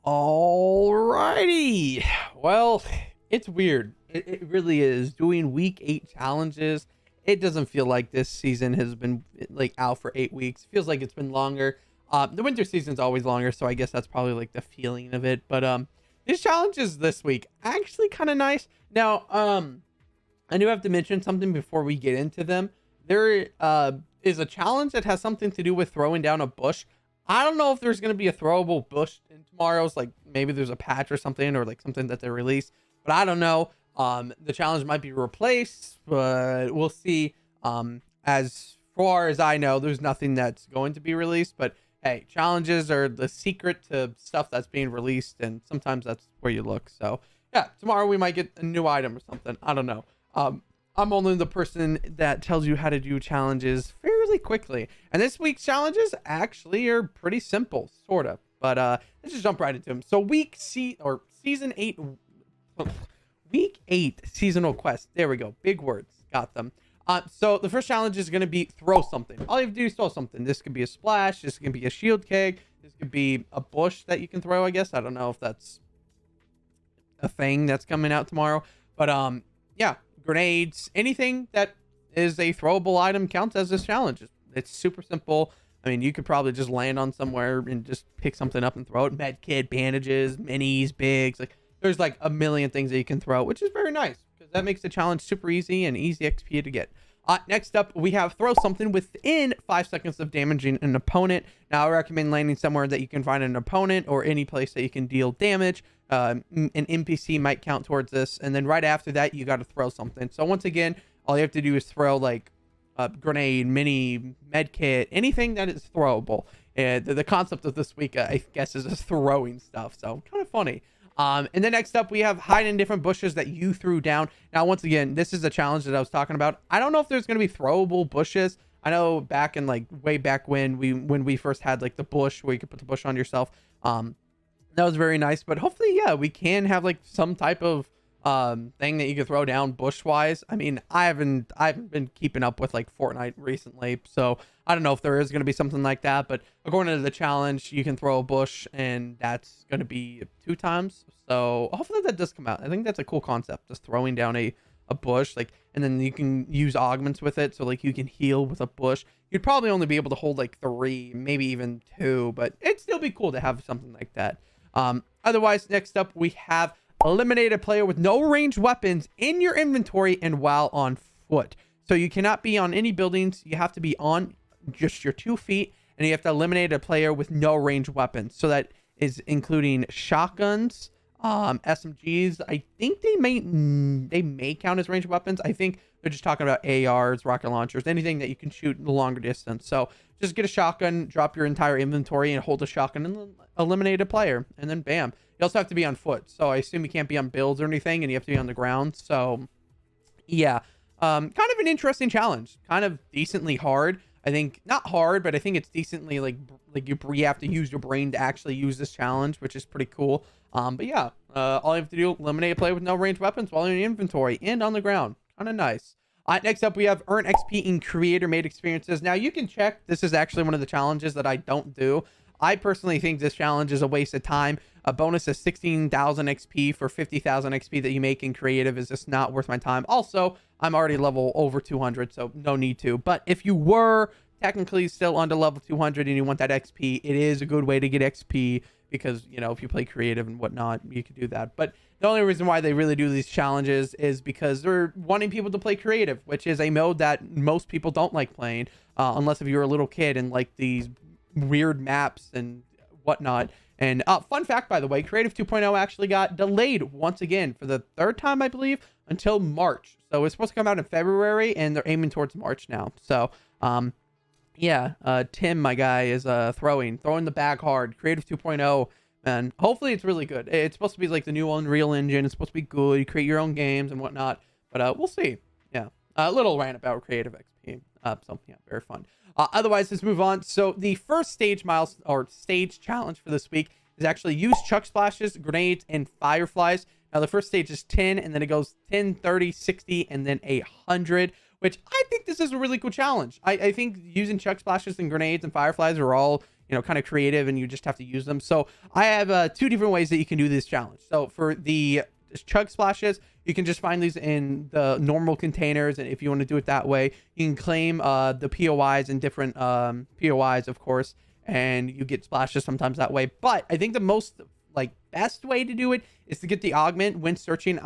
Alrighty. Well, it's weird. It really is. Doing week 8 challenges, it doesn't feel like this season has been like out for 8 weeks. It feels like it's been longer. The winter season's always longer, so I guess that's probably like the feeling of it. But these challenges this week actually kind of nice. Now, I do have to mention something before we get into them. There is a challenge that has something to do with throwing down a bush. I don't know if there's going to be a throwable bush in tomorrow's, like maybe there's a patch or something, or like something that they release, but I don't know. The challenge might be replaced, but we'll see. As far as I know, there's nothing that's going to be released, but hey, challenges are the secret to stuff that's being released, and sometimes that's where you look. So yeah, tomorrow we might get a new item or something. I don't know. I'm only the person that tells you how to do challenges fairly quickly. And this week's challenges actually are pretty simple, sort of. But let's just jump right into them. So season 8, week 8 seasonal quest. There we go. Big words. Got them. So the first challenge is going to be throw something. All you have to do is throw something. This could be a splash. This could be a shield keg. This could be a bush that you can throw, I guess. I don't know if that's a thing that's coming out tomorrow. But yeah. Grenades, anything that is a throwable item counts as this challenge. It's super simple. I mean, you could probably just land on somewhere and just pick something up and throw it. Med kit, bandages, minis, bigs. Like there's like a million things that you can throw, which is very nice because that makes the challenge super easy and easy XP to get. Next up, we have throw something within 5 seconds of damaging an opponent. Now, I recommend landing somewhere that you can find an opponent or any place that you can deal damage. An NPC might count towards this. And then right after that, you got to throw something. So once again, all you have to do is throw like a grenade, mini, med kit, anything that is throwable. The concept of this week, I guess, is just throwing stuff. So kind of funny. And then next up, we have hide in different bushes that you threw down. Now, once again, this is a challenge that I was talking about. I don't know if there's going to be throwable bushes. I know back in like way back when we first had like the bush where you could put the bush on yourself. That was very nice. But hopefully, yeah, we can have like some type of thing that you can throw down bush wise. I mean, I haven't been keeping up with like Fortnite recently, so I don't know if there is going to be something like that. But according to the challenge, you can throw a bush and that's going to be 2 times. So hopefully that does come out. I think that's a cool concept, just throwing down a bush, like, and then you can use augments with it. So like you can heal with a bush. You'd probably only be able to hold like 3, maybe even 2, but it'd still be cool to have something like that. Otherwise, next up we have eliminate a player with no ranged weapons in your inventory and while on foot. So you cannot be on any buildings. You have to be on just your 2 feet, and you have to eliminate a player with no ranged weapons. So that is including shotguns, SMGs. I think they may count as ranged weapons. I think they're just talking about ARs, rocket launchers, anything that you can shoot the longer distance. So just get a shotgun, drop your entire inventory, and hold a shotgun and eliminate a player, and then bam. You also have to be on foot, so I assume you can't be on builds or anything, and you have to be on the ground. So yeah, kind of an interesting challenge, kind of decently hard. I think not hard, but I think it's decently like you have to use your brain to actually use this challenge, which is pretty cool. But yeah, all you have to do, eliminate a player with no ranged weapons while in your inventory and on the ground. Kind of nice. Next up, we have earn XP in creator-made experiences. Now, you can check. This is actually one of the challenges that I don't do. I personally think this challenge is a waste of time. A bonus of 16,000 XP for 50,000 XP that you make in creative is just not worth my time. Also, I'm already level over 200, so no need to. But if you were technically still under level 200 and you want that XP, it is a good way to get XP because, you know, if you play creative and whatnot, you could do that. But the only reason why they really do these challenges is because they're wanting people to play creative, which is a mode that most people don't like playing, unless if you're a little kid and like these weird maps and whatnot. And fun fact, by the way, Creative 2.0 actually got delayed once again for the 3rd time, I believe, until March. So it's supposed to come out in February, and they're aiming towards March now. So yeah, Tim, my guy, is throwing the bag hard. Creative 2.0, man. Hopefully it's really good. It's supposed to be like the new Unreal Engine. It's supposed to be good. You create your own games and whatnot. But we'll see. Yeah, a little rant about Creative XP. So yeah, very fun. Otherwise, let's move on. So the first stage stage challenge for this week is actually use chuck splashes, grenades, and fireflies. Now, the first stage is 10, and then it goes 10, 30, 60, and then 100, which I think this is a really cool challenge. I think using chuck splashes and grenades and fireflies are all kind of creative and you just have to use them. So I have 2 different ways that you can do this challenge. So for the chug splashes, you can just find these in the normal containers, and if you want to do it that way, you can claim the POIs and different POIs, of course, and you get splashes sometimes that way. But I think the most best way to do it is to get the augment. When searching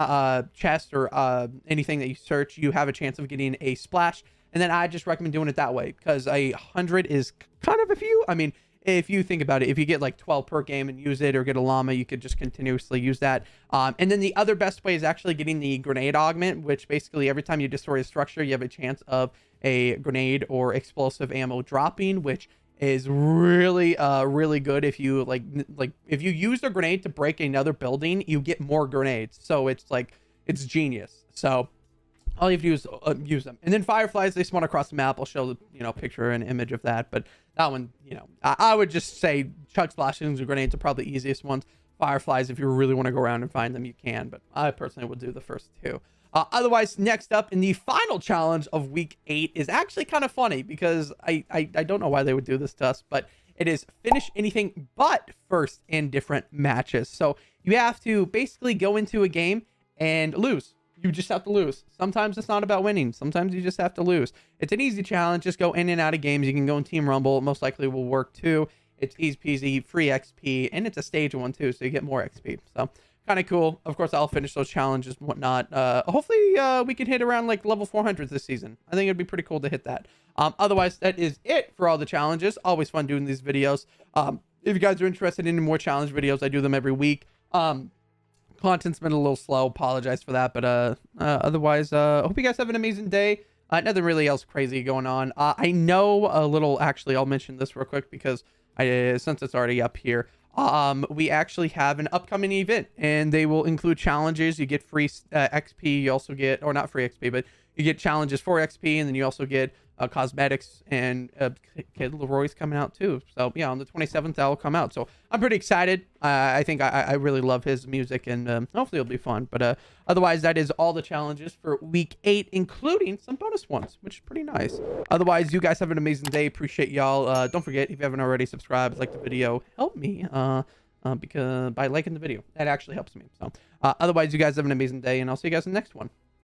chest or anything that you search, you have a chance of getting a splash, and then I just recommend doing it that way because 100 is kind of a few. I mean, if you think about it, if you get 12 per game and use it, or get a llama, you could just continuously use that. And then the other best way is actually getting the grenade augment, which basically every time you destroy a structure, you have a chance of a grenade or explosive ammo dropping, which is really really good. If you if you use a grenade to break another building, you get more grenades. So it's it's genius. So all you have to do is use them. And then fireflies, they spawn across the map. I'll show the picture and image of that. But that one, I would just say chug splashes and grenades are probably the easiest ones. Fireflies, if you really want to go around and find them, you can. But I personally would do the first 2. Otherwise, next up in the final challenge of week 8 is actually kind of funny because I don't know why they would do this to us, but it is finish anything but first in different matches. So you have to basically go into a game and lose. You just have to lose. Sometimes it's not about winning. Sometimes you just have to lose. It's an easy challenge. Just go in and out of games. You can go in Team Rumble. It most likely will work too. It's easy peasy, free XP, and it's a stage one too, so you get more XP. So kind of cool. Of course, I'll finish those challenges and whatnot. Hopefully, we can hit around level 400 this season. I think it'd be pretty cool to hit that. Otherwise, that is it for all the challenges. Always fun doing these videos. If you guys are interested in more challenge videos, I do them every week. Content's been a little slow. Apologize for that. But otherwise, I hope you guys have an amazing day. Nothing really else crazy going on. I know a little, actually, I'll mention this real quick because since it's already up here. We actually have an upcoming event, and they will include challenges. You get free XP. You also get, or not free XP, but you get challenges for XP, and then you also get cosmetics, and Kid Leroy's coming out too. So yeah, on the 27th that'll come out. So I'm pretty excited. I think I really love his music, and hopefully it'll be fun. But otherwise, that is all the challenges for week 8, including some bonus ones, which is pretty nice. Otherwise, you guys have an amazing day. Appreciate y'all. Don't forget, if you haven't already subscribed, like the video, help me because by liking the video, that actually helps me. So otherwise, you guys have an amazing day, and I'll see you guys in the next one.